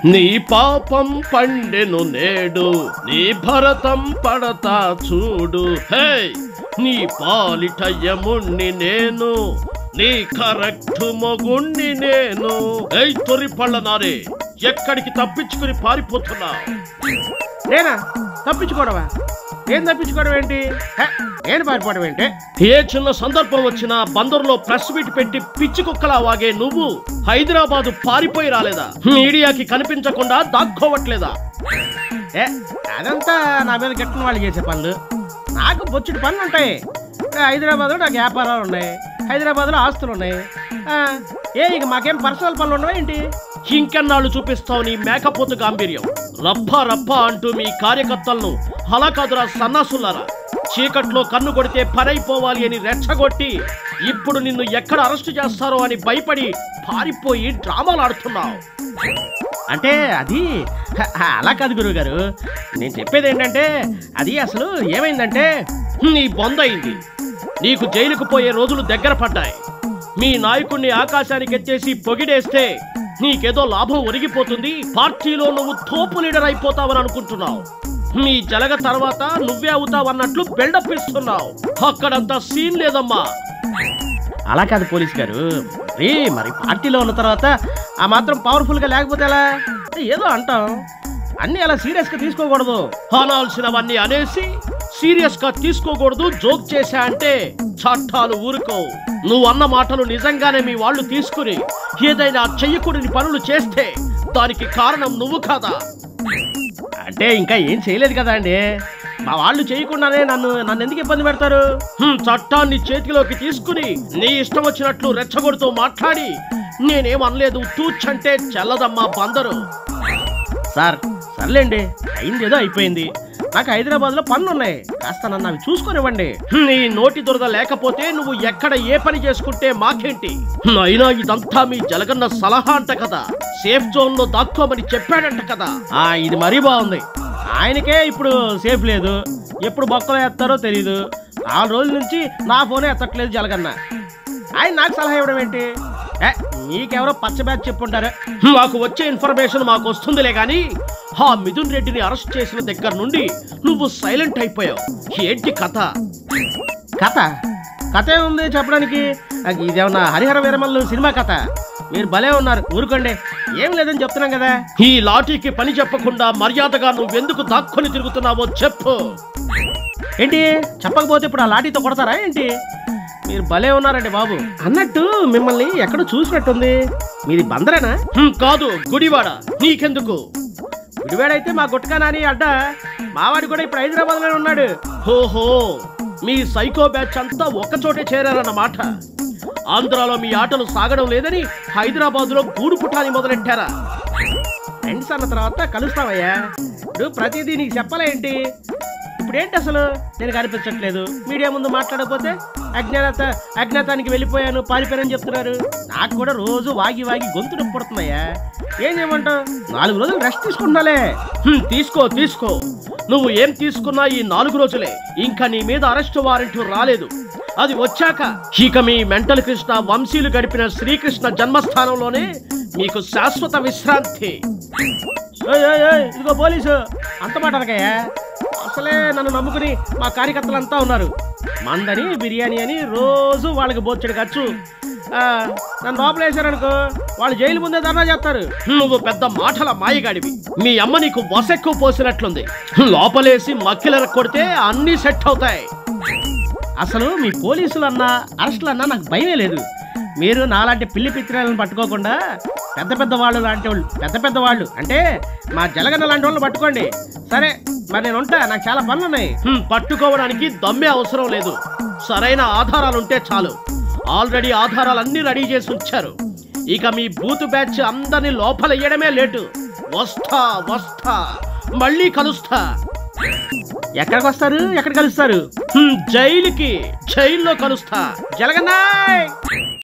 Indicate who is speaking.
Speaker 1: నీ పాపం పండెను నేడు, నీ భరతం పడతా చూడు. హే, నీ పాలిట యముణ్ణి నేను, నీ కరెక్ట్ మొగుణ్ణి నేను. ఏయ్ తొరి పళ్ళనారే, ఎక్కడికి తప్పించుకుని పారిపోతున్నా?
Speaker 2: నేనా తప్పించుకోవడమా? ఏం తప్పించుకోవడం ఏంటి? నేను పారిపోవడం ఏంటి?
Speaker 1: ఏ చిన్న సందర్భం వచ్చినా బందర్లో ప్రెస్ మీట్ పెట్టి పిచ్చి కుక్కలా వాగే నువ్వు హైదరాబాదు పారిపోయి రాలేదా? మీడియాకి కనిపించకుండా దాక్కోవట్లేదా?
Speaker 2: అదంతా నా మీద గిట్టని వాళ్ళు చేసే పనులు. నాకు బొచ్చుడు పనులు ఉంటాయి. హైదరాబాద్లో నాకు వ్యాపారాలు ఉన్నాయి, హైదరాబాద్లో ఆస్తులు ఉన్నాయి. ఇక మాకేం పర్సనల్ పనులు ఉండవా ఏంటి?
Speaker 1: ఇంకెన్నాళ్ళు చూపిస్తావు నీ మేకపోతు గాంభీర్యం? రప్ప రప్ప అంటూ మీ కార్యకర్తలను హలాకాదురా సన్నాసులారా, చీకట్లో కన్ను కొడితే పరైపోవాలి అని రెచ్చగొట్టి ఇప్పుడు నిన్ను ఎక్కడ అరెస్టు చేస్తారో అని భయపడి పారిపోయి డ్రామాలు ఆడుతున్నావు.
Speaker 2: అంటే అది అలా కాదు గురువు గారు. నేను చెప్పేది ఏంటంటే, అది అసలు ఏమైందంటే,
Speaker 1: నీ బొందయింది. నీకు జైలుకు పోయే రోజులు దగ్గర పడ్డాయి. మీ నాయకుడిని ఆకాశానికి ఎత్తేసి పొగిడేస్తే నీకేదో లాభం ఒరిగిపోతుంది, పార్టీలో నువ్వు తోపు లీడర్ అయిపోతావని అనుకుంటున్నావు. మీ జలగ తర్వాత నువ్వే అవుతావన్నట్లు బిల్డప్ ఇస్తున్నావు. అక్కడంతా సీన్ లేదమ్మా.
Speaker 2: అలా కాదు పోలీస్ గారు. మరి పార్టీలో ఉన్న తర్వాత ఆ మాత్రం పవర్ఫుల్గా లేకపోతే ఎలా? ఏదో అంటాం, అన్నీ అలా సీరియస్గా తీసుకోకూడదు.
Speaker 1: అనాల్సినవన్నీ అనేసి సీరియస్గా తీసుకోకూడదు. జోక్ చేశా అంటే చట్టాలు ఊరుకో. నువ్వు అన్న మాటలు నిజంగానే మీ వాళ్ళు తీసుకుని ఏదైనా చెయ్యకూడని పనులు చేస్తే దానికి కారణం నువ్వు కాదా?
Speaker 2: అంటే ఇంకా ఏం చేయలేదు కదా అండి. మా వాళ్ళు చేయకుండానే నన్ను ఎందుకు ఇబ్బంది పెడతారు?
Speaker 1: చట్టాన్ని చేతిలోకి తీసుకుని నీ ఇష్టం వచ్చినట్లు రెచ్చగొడుతూ మాట్లాడి నేనేమనలేదు తూచంటే చెల్లదమ్మా బందరు.
Speaker 2: సార్ సర్లేండి, అయిందేదో అయిపోయింది. నాకు హైదరాబాద్లో పనులు ఉన్నాయి, కాస్త నన్ను అవి చూసుకొనివ్వండి.
Speaker 1: నీ నోటి దురద లేకపోతే నువ్వు ఎక్కడ ఏ పని చేసుకుంటే మాకేంటి? అయినా ఇదంతా మీ జలగన్న సలహా అంట కదా, సేఫ్ జోన్ లో దాక్కోమని చెప్పాడంట కదా.
Speaker 2: ఇది మరీ బాగుంది. ఆయనకే ఇప్పుడు సేఫ్ లేదు, ఎప్పుడు బొక్కలు ఎత్తారో తెలీదు. 4 రోజుల నుంచి నా ఫోనే ఎత్తట్లేదు జలగన్న. ఆయన నాకు సలహా ఇవ్వడం ఏంటి? నీకెవరో పచ్చ బ్యాచ్ చెప్పుంటారు.
Speaker 1: మాకు వచ్చే ఇన్ఫర్మేషన్ మాకు వస్తుందిలే గాని, ఆ మిథున్ రెడ్డిని అరెస్ట్ చేసిన దగ్గర నుండి నువ్వు సైలెంట్ అయిపోయావు. ఏంటి కథ?
Speaker 2: కథ ఏముంది చెప్పడానికి? ఇదేమన్నా హరిహర వీరమల్లు సినిమా కథ? మీరు భలే ఉన్నారు, ఊరుకోండి. ఏం లేదని చెప్తున్నాం కదా.
Speaker 1: ఈ లాఠీకి పని చెప్పకుండా మర్యాదగా నువ్వెందుకు దాక్కొని తిరుగుతున్నావో చెప్పు.
Speaker 2: ఏంటి చెప్పకపోతే ఇప్పుడు ఆ లాఠీతో కొడతారా ఏంటి? మీరు భలే ఉన్నారండి బాబు. అన్నట్టు మిమ్మల్ని ఎక్కడ చూసినట్టుంది. మీది బందరేనా?
Speaker 1: కాదు, గుడివాడ. నీకెందుకు?
Speaker 2: గుడివాడ అయితే మా గుట్కా నాని అడ్డ మావాడి కూడా ఇప్పుడు హైదరాబాద్ లో ఉన్నాడు.
Speaker 1: ఓహో, మీ సైకో బ్యాచ్ అంతా ఒక్కచోటే చేరారన్నమాట. ఆంధ్రాలో మీ ఆటలు సాగడం లేదని హైదరాబాద్ లో గూడు పుటాని మొదలెట్టారా?
Speaker 2: ఫ్రెండ్స్ అన్న తర్వాత కలుస్తామయ్యా. ఇప్పుడు ప్రతిదీ నీకు చెప్పాలా ఏంటి? ఇప్పుడేంటి అసలు నేను కనిపించట్లేదు, మీడియా ముందు మాట్లాడకపోతే అజ్ఞాతానికి వెళ్ళిపోయాను, పారిపోయానని చెప్తున్నారు. నాకు కూడా రోజు వాగి గొంతు నొప్పి పడుతున్నాయా. ఏం చేయమంటావు? 4 రోజులు రెస్ట్ తీసుకుంటున్నాలే.
Speaker 1: తీసుకో. నువ్వు ఏం తీసుకున్నా ఈ 4 రోజులే. ఇంకా నీ మీద అరెస్ట్ వారెంట్ రాలేదు. అది వచ్చాక ఇక మీ మెంటల్ కృష్ణ వంశీలు గడిపిన శ్రీకృష్ణ జన్మస్థానంలోనే మీకు శాశ్వత విశ్రాంతి.
Speaker 2: ఇదిగో పోలీసు, అంత మాట అనకయ్యా. అసలే నన్ను నమ్ముకుని మా కార్యకర్తలంతా ఉన్నారు. మందని బిర్యానీ అని రోజు వాళ్ళకి బోచ్చడి ఖర్చు. నన్ను లోపల వేశారనుకో, వాళ్ళు జైలు ముందే ధర్నా చేస్తారు.
Speaker 1: నువ్వు పెద్ద మాటల మాయగాడివి. మీ అమ్మ నీకు వసెక్కువ పోసినట్లుంది. లోపలేసి మక్కిలర కొడితే అన్నీ సెట్ అవుతాయి.
Speaker 2: అసలు మీ పోలీసులన్నా అరెస్టులన్నా నాకు భయమే లేదు. మీరు నాలాంటి పిల్లి పిత్రాలను పట్టుకోకుండా పెద్ద వాళ్ళు లాంటి వాళ్ళు, పెద్ద వాళ్ళు అంటే మా జలగన్న లాంటి వాళ్ళు పట్టుకోండి. సరే మరి నేను ఉంటా, నాకు చాలా పనులు ఉన్నాయి.
Speaker 1: పట్టుకోవడానికి దమ్మే అవసరం లేదు, సరైన ఆధారాలుంటే చాలు. ఆల్రెడీ ఆధారాలన్నీ రెడీ చేసి ఉంచారు. ఇక మీ బూత్ బ్యాచ్ అందరినీ లోపలెయ్యడమే లేటు. వస్తా మళ్ళీ కలుస్తా.
Speaker 2: ఎక్కడికి వస్తారు? ఎక్కడ కలుస్తారు?
Speaker 1: జైలుకి. జైల్లో కలుస్తా.
Speaker 2: జలగన్నాయ్.